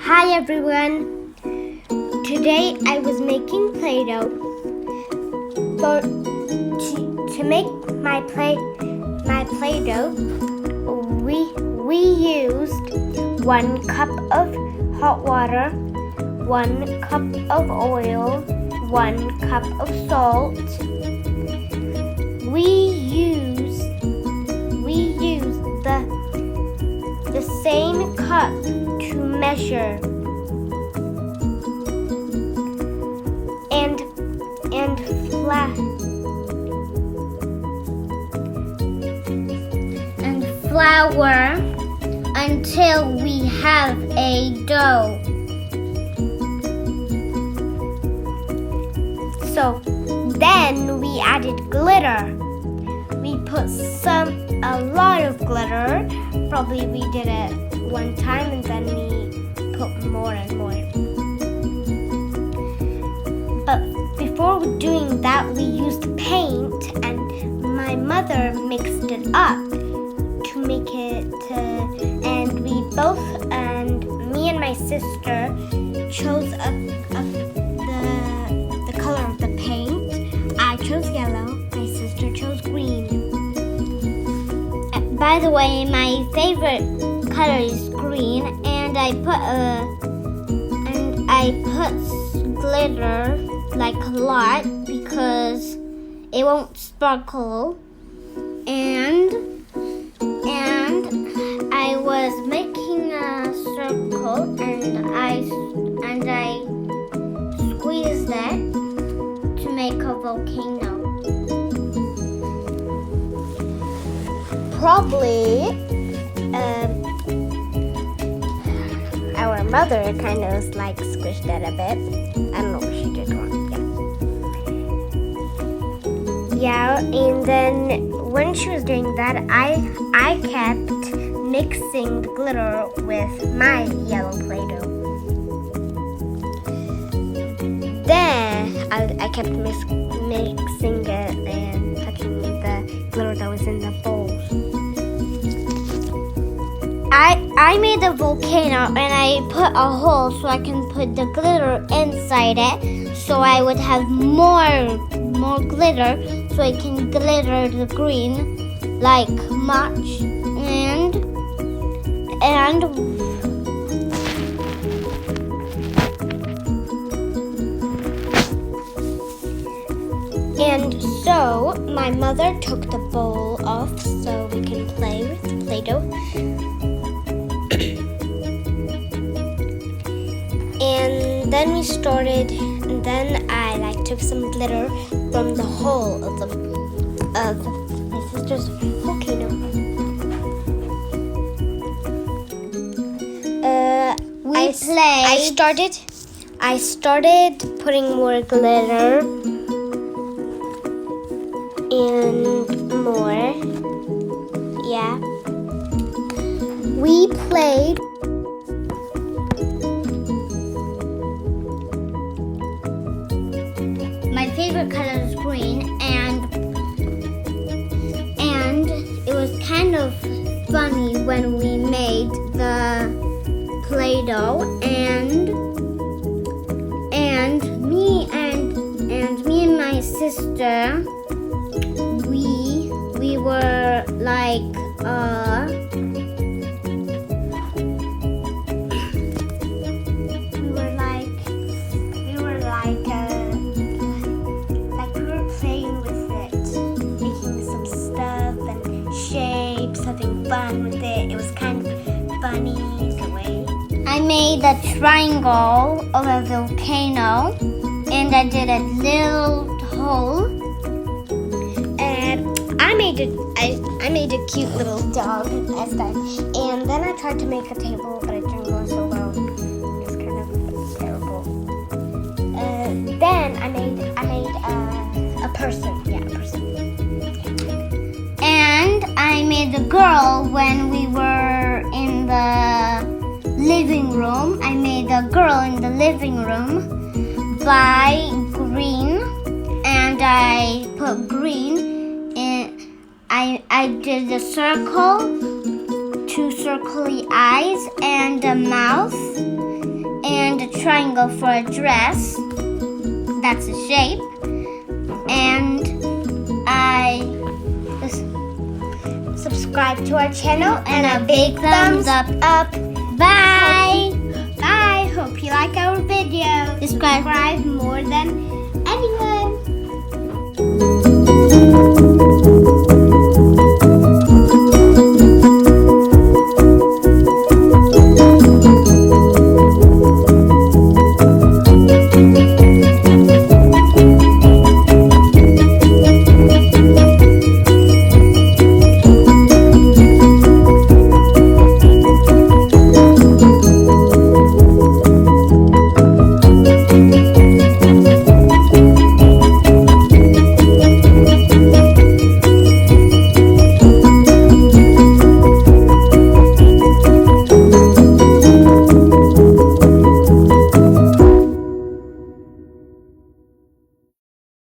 Hi everyone! Today I was making Play-Doh. To make my Play-Doh, we used 1 cup of hot water, 1 cup of oil, 1 cup of salt. We used the same cup to measure and flour until we have a dough. So then we added glitter. We put a lot of glitter. Probably we did it one time and then we put more and more. But before doing that, we used paint, and my mother mixed it up to make it. And me and my sister chose the color of the paint. I chose yellow. My sister chose green. By the way, my favorite color is green, and I put glitter like a lot because it won't sparkle. And I was making a circle, and I squeezed it to make a volcano. Probably our mother kind of squished it a bit. I don't know what she did wrong. Yeah, and then when she was doing that, I kept mixing the glitter with my yellow Play-Doh. Then I kept mixing it and touching the glitter that was in the bowl. I made a volcano, and I put a hole so I can put the glitter inside it, so I would have more glitter, so I can glitter the green like much. And so my mother took the bowl off so we can play with Play-Doh. And then we started, and then I took some glitter from the hole of my sister's volcano. I started putting more glitter and more. Yeah. We played. My favorite color is green, and it was kind of funny when we made the Play-Doh, and me and my sister, we were like playing with it, making some stuff and shapes, having fun with it. It was kind of funny in a way. I made a triangle of a volcano, and I did a little hole. And I made a cute little dog as that. And then I tried to make a table, but it didn't go so well. It was kind of terrible. Then I made a person. Yeah, a person. And I made a girl when we were in the living room. I made a girl in the living room by green, and I put green in. I did a circle, 2 circly eyes, and a mouth, and a triangle for a dress. That's the shape. And I subscribe to our channel and a big thumbs up. Bye. Bye. Hope you like our video. Subscribe